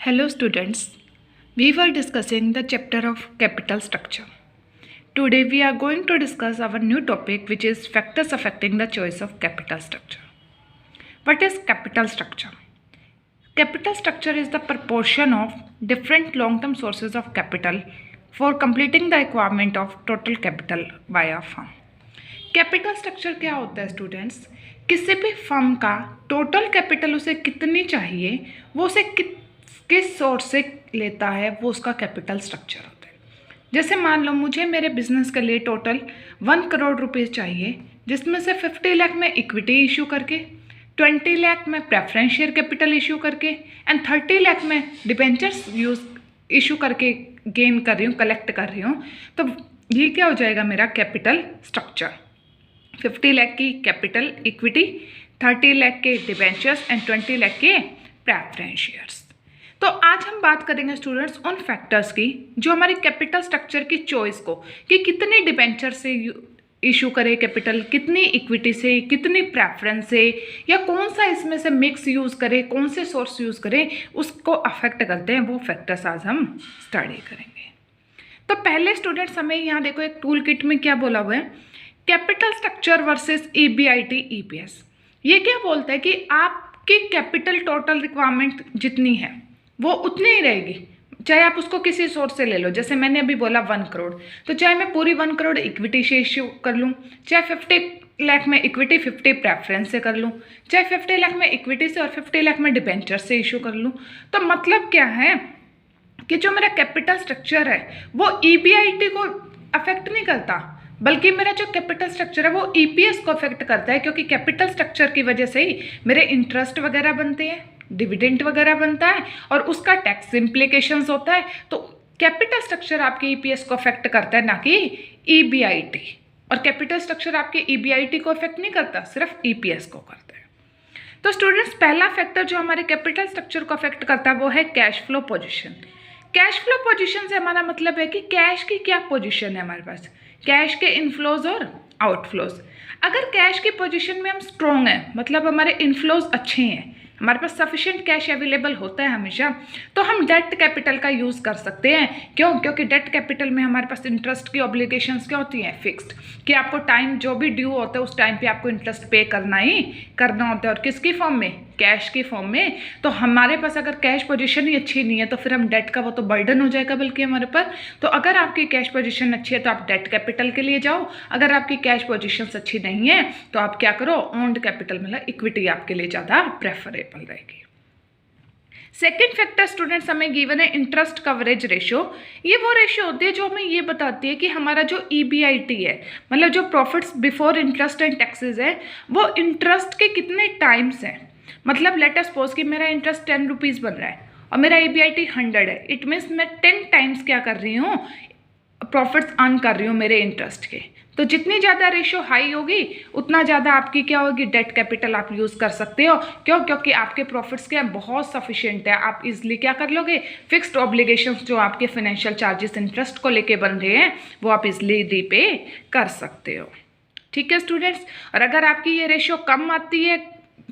Hello students, we were discussing the chapter of capital structure. Today we are going to discuss our new topic, which is factors affecting the choice of capital structure. What is capital structure? Capital structure is the proportion of different long-term sources of capital for completing the requirement of total capital by a firm. Capital structure क्या होता है students? किसी भी firm का total capital उसे कितनी चाहिए, वो उसे किस सोर्स से लेता है, वो उसका कैपिटल स्ट्रक्चर होता है। जैसे मान लो मुझे मेरे बिजनेस के लिए टोटल 1 करोड़ रुपीज़ चाहिए, जिसमें से 50 लाख में इक्विटी इशू करके, 20 लाख में प्रेफरेंस शेयर कैपिटल इशू करके एंड 30 लाख में डिबेंचर्स इशू करके गेन कर रही हूँ, कलेक्ट कर रही हूँ। तो ये क्या हो जाएगा मेरा कैपिटल स्ट्रक्चर। 50 लाख की कैपिटल इक्विटी, 30 लाख के डिबेंचर्स एंड 20 लाख के प्रेफरेंस शेयर्स। तो आज हम बात करेंगे स्टूडेंट्स उन फैक्टर्स की जो हमारी कैपिटल स्ट्रक्चर की चॉइस को, कि कितने डिबेंचर से इशू करे कैपिटल, कितनी इक्विटी से, कितनी प्रेफरेंस से, या कौन सा इसमें से मिक्स यूज़ करे, कौन से सोर्स यूज़ करें, उसको अफेक्ट करते हैं। वो फैक्टर्स आज हम स्टडी करेंगे। तो पहले स्टूडेंट्स हमें यहाँ देखो एक टूल किट में क्या बोला हुआ है, capital structure versus EBIT EPS. ये क्या बोलता है कि आपकी कैपिटल टोटल रिक्वायरमेंट जितनी है वो उतनी ही रहेगी, चाहे आप उसको किसी सोर्स से ले लो। जैसे मैंने अभी बोला 1 करोड़, तो चाहे मैं पूरी 1 करोड़ इक्विटी से इश्यू कर लूँ, चाहे 50 लाख में इक्विटी 50 प्रेफरेंस से कर लूँ, चाहे 50 लाख में इक्विटी से और 50 लाख में डिबेंचर से इशू कर लूँ। तो मतलब क्या है कि जो मेरा कैपिटल स्ट्रक्चर है वो ईबीआईटी को अफेक्ट नहीं करता, बल्कि मेरा जो कैपिटल स्ट्रक्चर है वो ईपीएस को अफेक्ट करता है, क्योंकि कैपिटल स्ट्रक्चर की वजह से ही मेरे इंटरेस्ट वगैरह बनते हैं, डिविडेंड वगैरह बनता है और उसका टैक्स इम्प्लीकेशंस होता है। तो कैपिटल स्ट्रक्चर आपके ईपीएस को अफेक्ट करता है, ना कि ईबीआईटी। और कैपिटल स्ट्रक्चर आपके ईबीआईटी को अफेक्ट नहीं करता, सिर्फ ईपीएस को करता है। तो स्टूडेंट्स पहला फैक्टर जो हमारे कैपिटल स्ट्रक्चर को अफेक्ट करता है वो है cash flow position. Cash flow position से हमारा मतलब है कि कैश की क्या पोजिशन है हमारे पास, कैश के इनफ्लोज और आउटफ्लोज। अगर कैश की पोजीशन में हम स्ट्रॉन्ग हैं, मतलब हमारे इनफ्लोज अच्छे हैं, हमारे पास सफिशिएंट कैश अवेलेबल होता है हमेशा, तो हम डेट कैपिटल का यूज़ कर सकते हैं। क्यों? क्योंकि डेट कैपिटल में हमारे पास इंटरेस्ट की ऑब्लिगेशंस क्या होती हैं, फिक्स्ड, कि आपको टाइम जो भी ड्यू होता है उस टाइम पे आपको इंटरेस्ट पे करना ही करना होता है। और किसकी फॉर्म में? कैश की फॉर्म में। तो हमारे पास अगर कैश पोजीशन ही अच्छी नहीं है तो फिर हम डेट का वो तो बर्डन हो जाएगा बल्कि हमारे पर। तो अगर आपकी कैश पोजीशन अच्छी है तो आप डेट कैपिटल के लिए जाओ, अगर आपकी कैश पोजीशन अच्छी नहीं है तो आप क्या करो, ओन्ड कैपिटल मतलब इक्विटी आपके लिए ज़्यादा प्रेफरेबल रहेगी। सेकेंड फैक्टर स्टूडेंट्स हमें गिवन है इंटरेस्ट कवरेज रेशियो। ये वो रेशियो होती है जो हमें ये बताती है कि हमारा जो ईबीआईटी है, मतलब जो profits before interest and taxes है, वो इंटरेस्ट के कितने टाइम्स हैं। मतलब लेट अस सपोज कि मेरा इंटरेस्ट 10 रुपीज़ बन रहा है और मेरा ईबीआईटी 100 है। इट मीन्स मैं 10 टाइम्स क्या कर रही हूँ, प्रॉफिट्स अर्न कर रही हूँ मेरे इंटरेस्ट के। तो जितनी ज़्यादा रेशियो हाई होगी उतना ज़्यादा आपकी क्या होगी, डेट कैपिटल आप यूज़ कर सकते हो। क्यों? क्योंकि आपके प्रॉफिट्स क्या बहुत सफिशिएंट है, आप इजीली क्या कर लोगे, फिक्स्ड ऑब्लिगेशंस जो आपके फाइनेंशियल चार्जेस इंटरेस्ट को लेके बन रहे हैं वो आप इजीली रीपे कर सकते हो। ठीक है स्टूडेंट्स। और अगर आपकी ये रेशियो कम आती है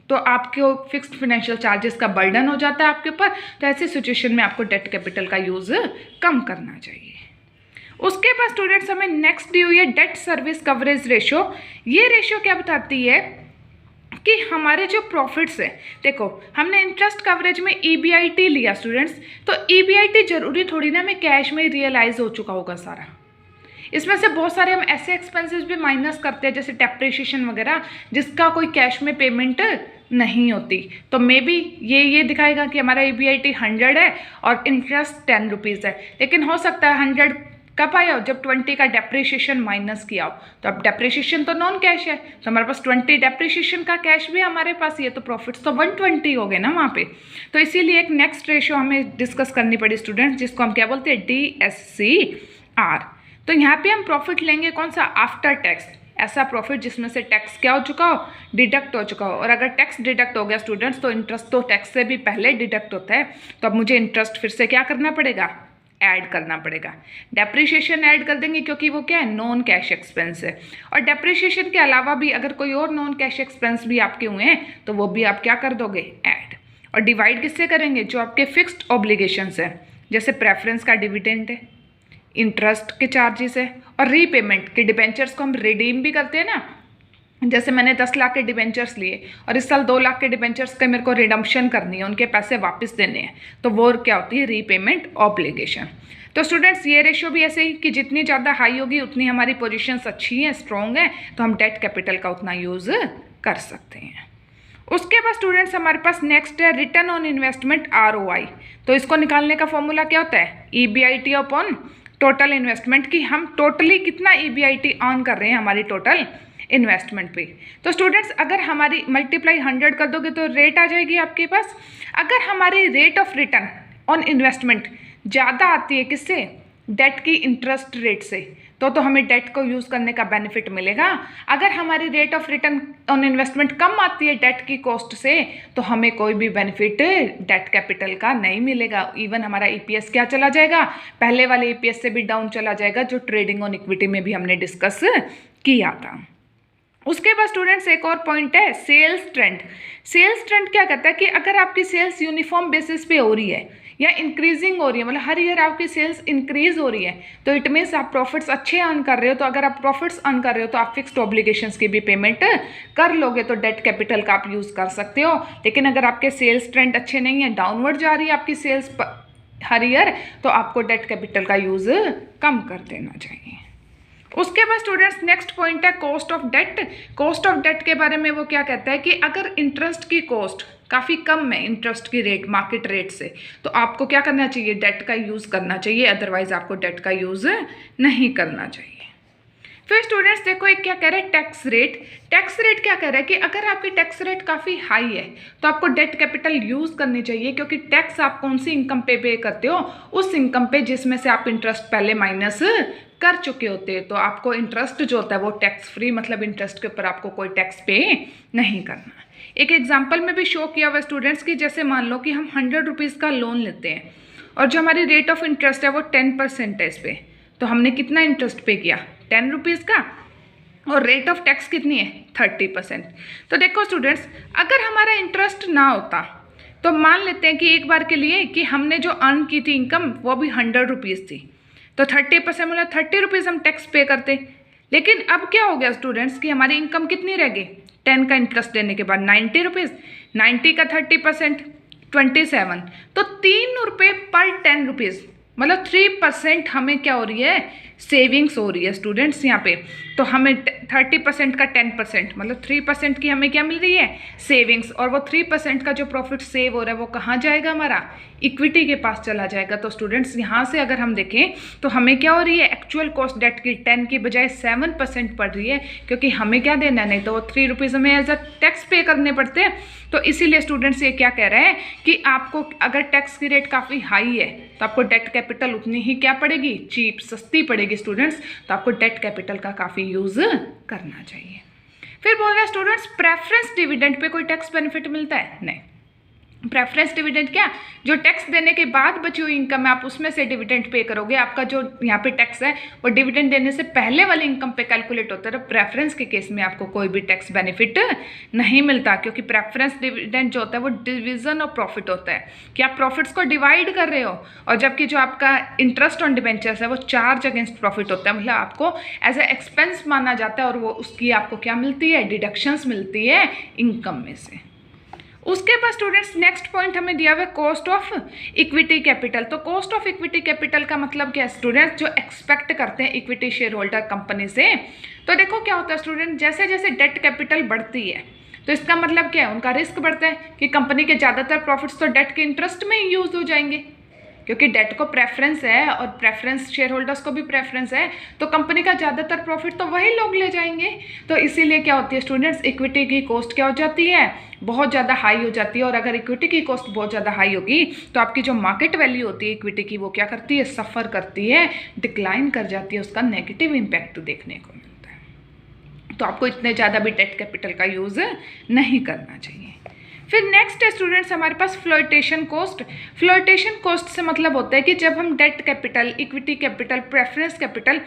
तो आपको फिक्स्ड फाइनेंशियल चार्जेस का बर्डन हो जाता है आपके ऊपर। तो ऐसी सिचुएशन में आपको डेट कैपिटल का यूज़ कम करना चाहिए। उसके बाद स्टूडेंट्स हमें नेक्स्ट दी हुई है डेट सर्विस कवरेज रेशियो। ये रेशियो क्या बताती है कि हमारे जो प्रॉफिट्स हैं, देखो हमने इंटरेस्ट कवरेज में ईबीआईटी लिया स्टूडेंट्स, तो ईबीआईटी जरूरी थोड़ी ना हमें कैश में रियलाइज हो चुका होगा सारा। इसमें से बहुत सारे हम ऐसे एक्सपेंसेस भी माइनस करते हैं जैसे डेप्रिसिएशन वगैरह, जिसका कोई कैश में पेमेंट नहीं होती। तो मे बी ये दिखाएगा कि हमारा ईबीआईटी 100 है और इंटरेस्ट 10 रुपीज़ है, लेकिन हो सकता है 100 कब आया हो, जब 20 का डेप्रिसिएशन माइनस किया हो। तो अब डेप्रिसिएशन तो नॉन कैश है, तो हमारे पास 20 डेप्रिसिएशन का कैश भी हमारे पास ही है, तो प्रॉफिट्स तो 120 हो गए ना वहाँ पे। तो इसीलिए एक नेक्स्ट रेशियो हमें डिस्कस करनी पड़ी स्टूडेंट्स, जिसको हम क्या बोलते हैं, DSCR। तो यहाँ पे हम प्रॉफिट लेंगे कौन सा, आफ्टर टैक्स, ऐसा प्रॉफिट जिसमें से टैक्स क्या हो चुका हो, डिडक्ट हो चुका हो। और अगर टैक्स डिडक्ट हो गया स्टूडेंट्स तो इंटरेस्ट तो टैक्स से भी पहले डिडक्ट होता है, तो अब मुझे इंटरेस्ट फिर से क्या करना पड़ेगा, ऐड करना पड़ेगा। डेप्रिसिएशन ऐड कर देंगे क्योंकि वो क्या है, नॉन कैश एक्सपेंस है। और डेप्रिसिएशन के अलावा भी अगर कोई और नॉन कैश एक्सपेंस भी आपके हुए हैं तो वो भी आप क्या कर दोगे, ऐड। और डिवाइड किससे करेंगे, जो आपके फिक्स्ड ऑब्लिगेशंस है, जैसे प्रेफरेंस का डिविडेंड है, इंटरेस्ट के चार्जेस है, और रीपेमेंट के डिबेंचर्स को हम रिडीम भी करते हैं ना, जैसे मैंने 10 लाख के डिबेंचर्स लिए और इस साल 2 लाख के डिबेंचर्स का मेरे को रिडम्पशन करनी है, उनके पैसे वापस देने हैं, तो वो क्या होती है, रीपेमेंट ऑब्लिगेशन। तो स्टूडेंट्स ये रेशियो भी ऐसे ही कि जितनी ज़्यादा हाई होगी उतनी हमारी पोजीशंस अच्छी हैं, स्ट्रॉन्ग है, तो हम डेट कैपिटल का उतना यूज़ कर सकते हैं। उसके बाद स्टूडेंट्स हमारे पास नेक्स्ट है रिटर्न ऑन इन्वेस्टमेंट ROI। तो इसको निकालने का फॉर्मूला क्या होता है, EBIT अपॉन टोटल इन्वेस्टमेंट, की हम टोटली कितना EBIT ऑन कर रहे हैं हमारी टोटल इन्वेस्टमेंट पे। तो स्टूडेंट्स अगर हमारी मल्टीप्लाई 100 कर दोगे तो रेट आ जाएगी आपके पास। अगर हमारी rate of return on investment ज़्यादा आती है किससे, डेट की इंटरेस्ट रेट से, तो हमें डेट को यूज़ करने का बेनिफिट मिलेगा। अगर हमारी rate of return on investment कम आती है डेट की कॉस्ट से, तो हमें कोई भी बेनिफिट डेट कैपिटल का नहीं मिलेगा। इवन हमारा EPS क्या चला जाएगा, पहले वाले EPS से भी डाउन चला जाएगा, जो ट्रेडिंग ऑन इक्विटी में भी हमने डिस्कस किया था। उसके बाद स्टूडेंट्स एक और पॉइंट है सेल्स ट्रेंड। सेल्स ट्रेंड क्या कहता है कि अगर आपकी सेल्स यूनिफॉर्म बेसिस पे हो रही है या इंक्रीजिंग हो रही है, मतलब हर ईयर आपकी सेल्स इंक्रीज हो रही है, तो इट मीन्स आप प्रॉफिट्स अच्छे अर्न कर रहे हो। तो अगर आप प्रॉफिट्स अर्न कर रहे हो तो आप फिक्स्ड ऑब्लिगेशंस की भी पेमेंट कर लोगे, तो डेट कैपिटल का आप यूज़ कर सकते हो। लेकिन अगर आपके सेल्स ट्रेंड अच्छे नहीं है, डाउनवर्ड जा रही है आपकी सेल्स हर ईयर, तो आपको डेट कैपिटल का यूज़ कम कर देना चाहिए। उसके बाद स्टूडेंट्स नेक्स्ट पॉइंट है cost of debt. Cost of debt के बारे में वो क्या कहता है कि अगर इंटरेस्ट की कॉस्ट काफ़ी कम है इंटरेस्ट की रेट मार्केट रेट से, तो आपको क्या करना चाहिए, डेट का यूज़ करना चाहिए, अदरवाइज आपको डेट का यूज़ नहीं करना चाहिए। फिर स्टूडेंट्स देखो एक क्या कह रहा है टैक्स रेट। टैक्स रेट क्या कह रहा है कि अगर आपकी टैक्स रेट काफ़ी हाई है तो आपको डेट कैपिटल यूज़ करनी चाहिए, क्योंकि टैक्स आप कौन सी इनकम पे करते हो, उस इनकम पे जिसमें से आप इंटरेस्ट पहले माइनस कर चुके होते हैं। तो आपको इंटरेस्ट जो होता है वो टैक्स फ्री, मतलब इंटरेस्ट के ऊपर आपको कोई टैक्स पे नहीं करना। एक एग्जाम्पल में भी शो किया हुआ स्टूडेंट्स की, जैसे मान लो कि हम 100 रुपीज़ का लोन लेते हैं और जो हमारी रेट ऑफ इंटरेस्ट है वो 10% है इस पर, तो हमने कितना इंटरेस्ट पे किया, 10 रुपीज़ का, और रेट ऑफ टैक्स कितनी है, 30%। तो देखो स्टूडेंट्स अगर हमारा इंटरेस्ट ना होता तो मान लेते हैं कि एक बार के लिए कि हमने जो अर्न की थी इनकम वो भी 100 रुपीज़ थी, तो 30% मतलब 30 रुपीज़ हम टैक्स पे करते। लेकिन अब क्या हो गया स्टूडेंट्स कि हमारी इनकम कितनी रह गई, 10 का इंटरेस्ट देने के बाद 90 रुपीज़, 90 का 30% 27, तो 3 रुपये पर 10 रुपीज़, मतलब 3% हमें क्या हो रही है, सेविंग्स हो रही है स्टूडेंट्स यहाँ पे। तो हमें 30% का 10% मतलब 3% की हमें क्या मिल रही है, सेविंग्स, और वो 3% का जो प्रॉफिट सेव हो रहा है वो कहाँ जाएगा, हमारा इक्विटी के पास चला जाएगा। तो स्टूडेंट्स यहाँ से अगर हम देखें तो हमें क्या हो रही है, एक्चुअल कॉस्ट डेट की 10 की बजाय 7% पड़ रही है, क्योंकि हमें क्या देना है, नहीं तो वो 3 रुपीज़ हमें एज अ टैक्स पे करने पड़ते हैं। तो इसीलिए स्टूडेंट्स ये क्या कह रहे हैं कि आपको अगर टैक्स की रेट काफ़ी हाई है तो आपको डेट कैपिटल उतनी ही क्या पड़ेगी, चीप, सस्ती पड़ेगी स्टूडेंट्स। तो आपको डेट कैपिटल का काफ़ी यूज़ करना चाहिए। फिर बोल रहे हैं स्टूडेंट्स प्रेफरेंस डिविडेंड पे कोई टैक्स बेनिफिट मिलता है, नहीं। प्रेफरेंस डिविडेंड क्या, जो टैक्स देने के बाद बची हुई इनकम है आप उसमें से डिविडेंड पे करोगे। आपका जो यहाँ पे टैक्स है वो डिविडेंड देने से पहले वाली इनकम पे कैलकुलेट होता है। तो प्रेफरेंस के केस में आपको कोई भी टैक्स बेनिफिट नहीं मिलता, क्योंकि प्रेफरेंस डिविडेंड जो होता है वो डिवीजन ऑफ प्रॉफिट होता है कि आप प्रॉफिट्स को डिवाइड कर रहे हो, और जबकि जो आपका इंटरेस्ट ऑन डिबेंचर्स है वो चार्ज अगेंस्ट प्रॉफिट होता है, मतलब आपको एज ए एक्सपेंस माना जाता है, और वो उसकी आपको क्या मिलती है, डिडक्शंस मिलती है इनकम में से। उसके बाद स्टूडेंट्स नेक्स्ट पॉइंट हमें दिया हुआ है कॉस्ट ऑफ इक्विटी कैपिटल। तो कॉस्ट ऑफ इक्विटी कैपिटल का मतलब क्या है स्टूडेंट्स, जो एक्सपेक्ट करते हैं इक्विटी शेयर होल्डर कंपनी से। तो देखो क्या होता है स्टूडेंट, जैसे जैसे डेट कैपिटल बढ़ती है तो इसका मतलब क्या है, उनका रिस्क बढ़ता है कि कंपनी के ज़्यादातर प्रॉफिट्स तो डेट के इंटरेस्ट में ही यूज हो जाएंगे, क्योंकि डेट को प्रेफरेंस है और प्रेफरेंस शेयर होल्डर्स को भी प्रेफरेंस है, तो कंपनी का ज़्यादातर प्रॉफिट तो वही लोग ले जाएंगे। तो इसीलिए क्या होती है स्टूडेंट्स, इक्विटी की कॉस्ट क्या हो जाती है, बहुत ज़्यादा हाई हो जाती है। और अगर इक्विटी की कॉस्ट बहुत ज़्यादा हाई होगी तो आपकी जो मार्केट वैल्यू होती है इक्विटी की वो क्या करती है, सफ़र करती है, डिक्लाइन कर जाती है, उसका नेगेटिव इम्पैक्ट देखने को मिलता है। तो आपको इतने ज़्यादा भी डेट कैपिटल का यूज़ नहीं करना चाहिए। फिर नेक्स्ट है स्टूडेंट्स हमारे पास फ्लोटेशन कॉस्ट। फ्लोटेशन कॉस्ट से मतलब होता है कि जब हम debt capital, equity capital, preference capital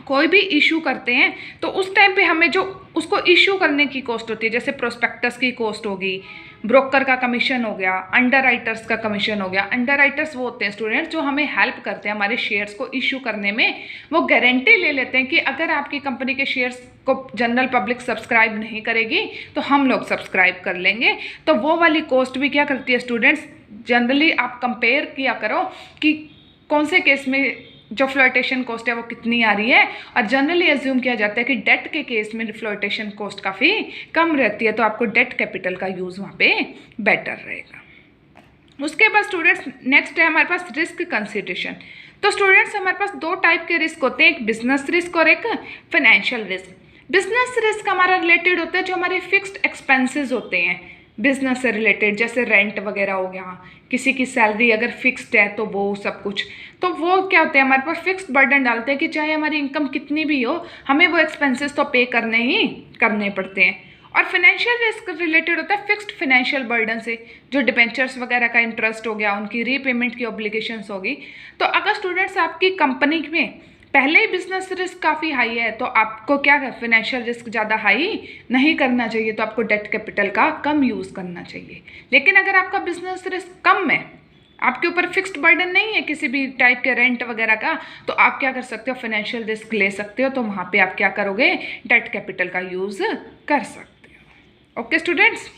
कोई भी इशू करते हैं तो उस टाइम पे हमें जो उसको इशू करने की कॉस्ट होती है, जैसे प्रोस्पेक्टस की कॉस्ट होगी, ब्रोकर का कमीशन हो गया, अंडर राइटर्स का कमीशन हो गया। अंडर राइटर्स वो होते हैं स्टूडेंट्स जो हमें हेल्प करते हैं हमारे शेयर्स को इशू करने में। वो गारंटी ले लेते हैं कि अगर आपकी कंपनी के शेयर्स को जनरल पब्लिक सब्सक्राइब नहीं करेगी तो हम लोग सब्सक्राइब कर लेंगे। तो वो वाली कॉस्ट भी क्या करती है स्टूडेंट्स, जनरली आप कंपेयर किया करो कि कौन से केस में जो फ्लोटेशन कॉस्ट है वो कितनी आ रही है, और जनरली एज्यूम किया जाता है कि डेट के केस में फ्लोटेशन कॉस्ट काफ़ी कम रहती है, तो आपको डेट कैपिटल का यूज़ वहाँ पे बेटर रहेगा। उसके बाद स्टूडेंट्स नेक्स्ट है हमारे पास रिस्क कंसिडरेशन। तो स्टूडेंट्स हमारे पास दो टाइप के रिस्क होते हैं, एक बिजनेस रिस्क और एक फाइनेंशियल रिस्क। बिजनेस रिस्क हमारा रिलेटेड होता है जो हमारे फिक्स्ड एक्सपेंसेस होते हैं बिजनेस से रिलेटेड, जैसे रेंट वगैरह हो गया, किसी की सैलरी अगर फिक्स्ड है तो वो सब कुछ, तो वो क्या होते हैं हमारे पास फिक्स्ड बर्डन डालते हैं कि चाहे हमारी इनकम कितनी भी हो हमें वो एक्सपेंसेस तो पे करने पड़ते हैं। और फाइनेंशियल रिस्क रिलेटेड होता है फिक्स्ड फाइनेंशियल बर्डन से, जो डिबेंचर्स वगैरह का इंटरेस्ट हो गया, उनकी रीपेमेंट की ऑब्लिगेशंस होगी। तो अगर स्टूडेंट्स आपकी कंपनी में पहले ही बिजनेस रिस्क काफ़ी हाई है तो आपको क्या फाइनेंशियल रिस्क ज़्यादा हाई नहीं करना चाहिए, तो आपको डेट कैपिटल का कम यूज़ करना चाहिए। लेकिन अगर आपका बिजनेस रिस्क कम है, आपके ऊपर फिक्स्ड बर्डन नहीं है किसी भी टाइप के रेंट वगैरह का, तो आप क्या कर सकते हो, फाइनेंशियल रिस्क ले सकते हो। तो वहाँ पे आप क्या करोगे, डेट कैपिटल का यूज़ कर सकते हो। ओके स्टूडेंट्स,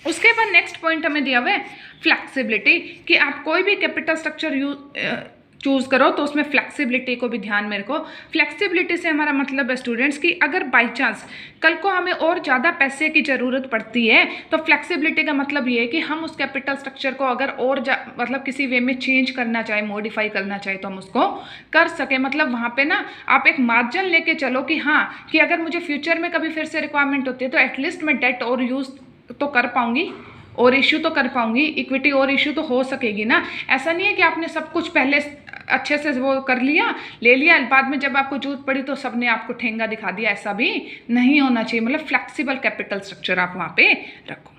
उसके बाद नेक्स्ट पॉइंट हमें दिया हुआ है फ्लेक्सिबिलिटी, कि आप कोई भी कैपिटल स्ट्रक्चर चूज़ करो तो उसमें फ्लेक्सिबिलिटी को भी ध्यान में रखो। फ्लेक्सिबिलिटी से हमारा मतलब है स्टूडेंट्स कि अगर बाई चांस कल को हमें और ज़्यादा पैसे की ज़रूरत पड़ती है तो फ्लेक्सिबिलिटी का मतलब ये है कि हम उस कैपिटल स्ट्रक्चर को अगर और मतलब किसी वे में चेंज करना चाहे, मॉडिफाई करना चाहे तो हम उसको कर सकें। मतलब वहाँ पे ना आप एक मार्जिन लेके चलो कि हाँ, कि अगर मुझे फ्यूचर में कभी फिर से रिक्वायरमेंट होती है तो एटलीस्ट मैं डेट और यूज़ तो कर पाऊँगी और इशू तो कर पाऊंगी, इक्विटी और इशू तो हो सकेगी ना। ऐसा नहीं है कि आपने सब कुछ पहले अच्छे से वो कर लिया, ले लिया, बाद में जब आपको जरूरत पड़ी तो सबने आपको ठेंगा दिखा दिया, ऐसा भी नहीं होना चाहिए। मतलब फ्लेक्सिबल कैपिटल स्ट्रक्चर आप वहाँ पे रखो।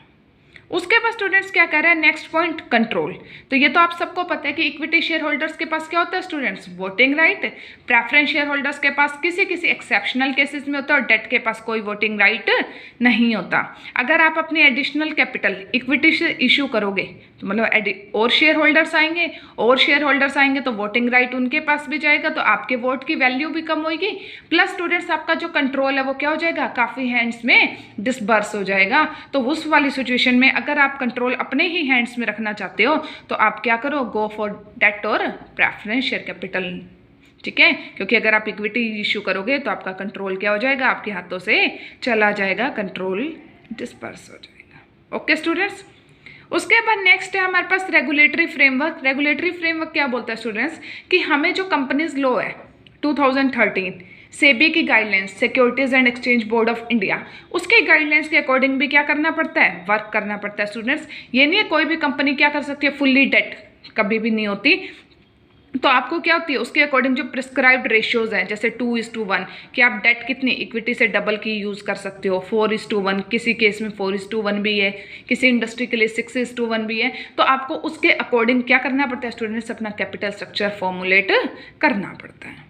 उसके बाद स्टूडेंट्स क्या कह रहे हैं, नेक्स्ट पॉइंट कंट्रोल। तो ये तो आप सबको पता है कि इक्विटी शेयर होल्डर्स के पास क्या होता है students, voting right. Preference share holders के पास किसी एक्सेप्शनल केसेस में होता है, और डेट के पास कोई वोटिंग राइट नहीं होता। अगर आप अपनी एडिशनल कैपिटल इक्विटी से इशू करोगे तो मतलब और शेयर होल्डर्स आएंगे तो वोटिंग राइट उनके पास भी जाएगा, तो आपके वोट की वैल्यू भी कम होगी। प्लस स्टूडेंट्स आपका जो कंट्रोल है वो क्या हो जाएगा, काफ़ी हैंड्स में डिस्बर्स हो जाएगा। तो उस वाली सिचुएशन में अगर आप कंट्रोल अपने ही हैंड्स में रखना चाहते हो तो आप क्या करो, गो फॉर डेट और प्रेफरेंस शेयर कैपिटल। ठीक है, क्योंकि अगर आप इक्विटी इशू करोगे तो आपका कंट्रोल क्या हो जाएगा, आपके हाथों से चला जाएगा, कंट्रोल डिस्पर्स हो जाएगा। ओके स्टूडेंट्स, उसके बाद नेक्स्ट है हमारे पास रेगुलेटरी फ्रेमवर्क। रेगुलेटरी फ्रेमवर्क क्या बोलता है स्टूडेंट्स, कि हमें जो कंपनीज लॉ है 2013 सेबी की guidelines, securities and exchange board of India, उसके गाइडलाइंस के अकॉर्डिंग भी क्या करना पड़ता है, वर्क करना पड़ता है स्टूडेंट्स। ये नहीं है कोई भी कंपनी क्या कर सकती है, फुल्ली डेट कभी भी नहीं होती। तो आपको क्या होती है, उसके अकॉर्डिंग जो प्रिस्क्राइब्ड रेशियोज हैं, जैसे 2:1 कि आप डेट कितनी इक्विटी से डबल की यूज़ कर सकते हो, 4:1, किसी केस में 4:1 भी है, किसी इंडस्ट्री के लिए 6:1 भी है। तो आपको उसके अकॉर्डिंग क्या करना पड़ता है स्टूडेंट्स, अपना कैपिटल स्ट्रक्चर फॉर्मुलेट करना पड़ता है।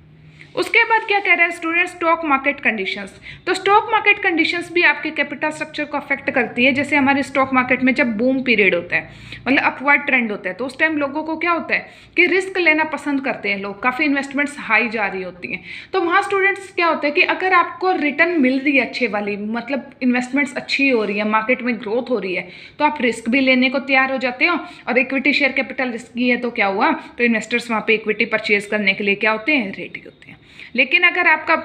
उसके बाद क्या कह रहे हैं स्टूडेंट्स, स्टॉक मार्केट कंडीशंस। तो स्टॉक मार्केट कंडीशंस भी आपके कैपिटल स्ट्रक्चर को अफेक्ट करती है। जैसे हमारे स्टॉक मार्केट में जब बूम पीरियड होता है, मतलब अपवर्ड ट्रेंड होता है, तो उस टाइम लोगों को क्या होता है कि रिस्क लेना पसंद करते हैं लोग, काफ़ी इन्वेस्टमेंट्स हाई जा रही होती हैं। तो वहाँ स्टूडेंट्स क्या होता है कि अगर आपको रिटर्न मिल रही है अच्छे वाली, मतलब इन्वेस्टमेंट्स अच्छी हो रही है, मार्केट में ग्रोथ हो रही है, तो आप रिस्क भी लेने को तैयार हो जाते हो। और इक्विटी शेयर कैपिटल रिस्की है तो क्या हुआ, तो इन्वेस्टर्स वहाँ पे इक्विटी परचेज करने के लिए क्या होते हैं, रेडी होते हैं। लेकिन अगर आपका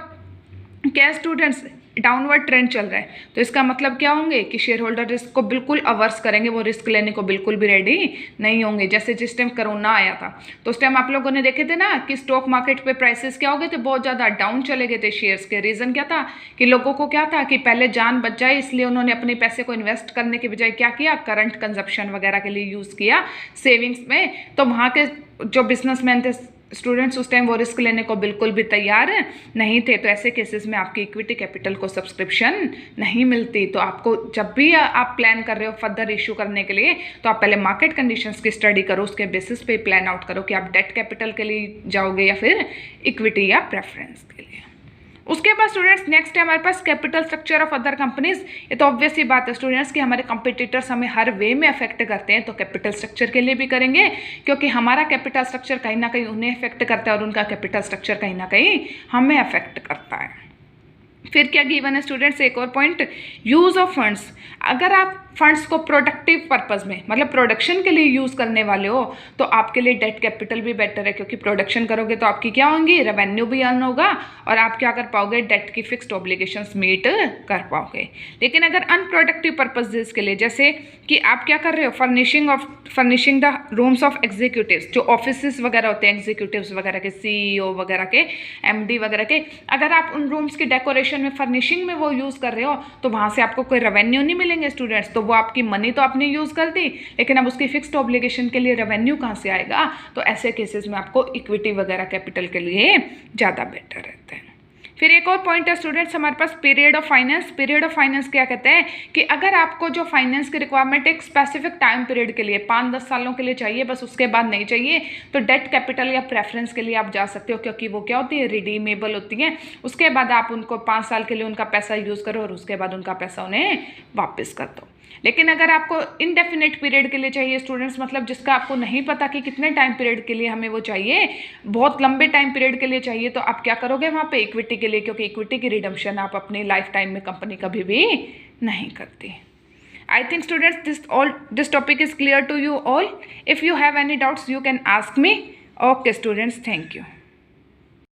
क्या स्टूडेंट्स डाउनवर्ड ट्रेंड चल रहा है तो इसका मतलब क्या होंगे कि शेयर होल्डर रिस्क को बिल्कुल अवर्स करेंगे, वो रिस्क लेने को बिल्कुल भी रेडी नहीं होंगे। जैसे जिस टाइम कोरोना आया था तो उस टाइम आप लोगों ने देखे थे ना कि स्टॉक मार्केट पे प्राइसेस क्या हो गए थे, बहुत ज़्यादा डाउन चले गए थे शेयर्स के। रीज़न क्या था कि लोगों को क्या था कि पहले जान बच जाए, इसलिए उन्होंने अपने पैसे को इन्वेस्ट करने के बजाय क्या किया, करंट कंजप्शन वगैरह के लिए यूज़ किया, सेविंग्स में। तो वहाँ के जो बिजनेसमैन थे स्टूडेंट्स उस टाइम वो रिस्क लेने को बिल्कुल भी तैयार नहीं थे। तो ऐसे केसेस में आपकी इक्विटी कैपिटल को सब्सक्रिप्शन नहीं मिलती। तो आपको जब भी आप प्लान कर रहे हो फर्दर इशू करने के लिए, तो आप पहले मार्केट कंडीशंस की स्टडी करो, उसके बेसिस पे प्लान आउट करो कि आप डेट कैपिटल के लिए जाओगे या फिर इक्विटी या प्रेफरेंस के लिए। उसके बाद स्टूडेंट्स नेक्स्ट है हमारे पास capital structure of other companies. ये तो ऑब्वियस ही बात है स्टूडेंट्स कि हमारे कंपटीटर्स हमें हर वे में अफेक्ट करते हैं, तो कैपिटल स्ट्रक्चर के लिए भी करेंगे, क्योंकि हमारा कैपिटल स्ट्रक्चर कहीं ना कहीं उन्हें अफेक्ट करता है और उनका कैपिटल स्ट्रक्चर कहीं ना कहीं हमें अफेक्ट करता है। फिर क्या गिवन है स्टूडेंट्स, एक और पॉइंट, यूज़ ऑफ फंड्स। अगर आप फंड्स को प्रोडक्टिव पर्पस में, मतलब प्रोडक्शन के लिए यूज़ करने वाले हो, तो आपके लिए डेट कैपिटल भी बेटर है, क्योंकि प्रोडक्शन करोगे तो आपकी क्या होंगी, रेवेन्यू भी अर्न होगा और आप क्या कर पाओगे, डेट की फिक्स्ड ऑब्लिगेशंस मीट कर पाओगे। लेकिन अगर अनप्रोडक्टिव पर्पसेस के लिए, जैसे कि आप क्या कर रहे हो, furnishing the rooms of executives, जो ऑफिस वगैरह होते हैं एग्जीक्यूटिव्स वगैरह के, CEO वगैरह के, MD वगैरह के, अगर आप उन रूम्स की डेकोरेशन में, फर्निशिंग में वो यूज़ कर रहे हो, तो वहाँ से आपको कोई रेवेन्यू नहीं मिलेंगे स्टूडेंट्स। तो वो आपकी मनी तो आपने यूज़ कर दी, लेकिन अब उसकी फिक्स्ड ऑब्लिगेशन के लिए रेवेन्यू कहाँ से आएगा। तो ऐसे केसेस में आपको इक्विटी वगैरह कैपिटल के लिए ज़्यादा बेटर रहते हैं। फिर एक और पॉइंट है स्टूडेंट्स हमारे पास, period of finance. Period of finance क्या कहते हैं कि अगर आपको जो फाइनेंस की रिक्वायरमेंट एक स्पेसिफिक टाइम पीरियड के लिए 5-10 सालों के लिए चाहिए, बस उसके बाद नहीं चाहिए, तो डेट कैपिटल या प्रेफरेंस के लिए आप जा सकते हो, क्योंकि वो क्या होती है, रिडीमेबल होती हैं। उसके बाद आप उनको 5 साल के लिए उनका पैसा यूज़ करो और उसके बाद उनका पैसा उन्हें वापस कर दो। लेकिन अगर आपको इनडेफिनेट पीरियड के लिए चाहिए स्टूडेंट्स, मतलब जिसका आपको नहीं पता कि कितने टाइम पीरियड के लिए हमें वो चाहिए, बहुत लंबे टाइम पीरियड के लिए चाहिए, तो आप क्या करोगे वहाँ पे, इक्विटी के लिए, क्योंकि इक्विटी की रिडम्पशन आप अपनी लाइफ टाइम में कंपनी कभी भी नहीं करती। I think students this topic is clear to you all. If you have any doubts you can ask me. Okay students, thank you.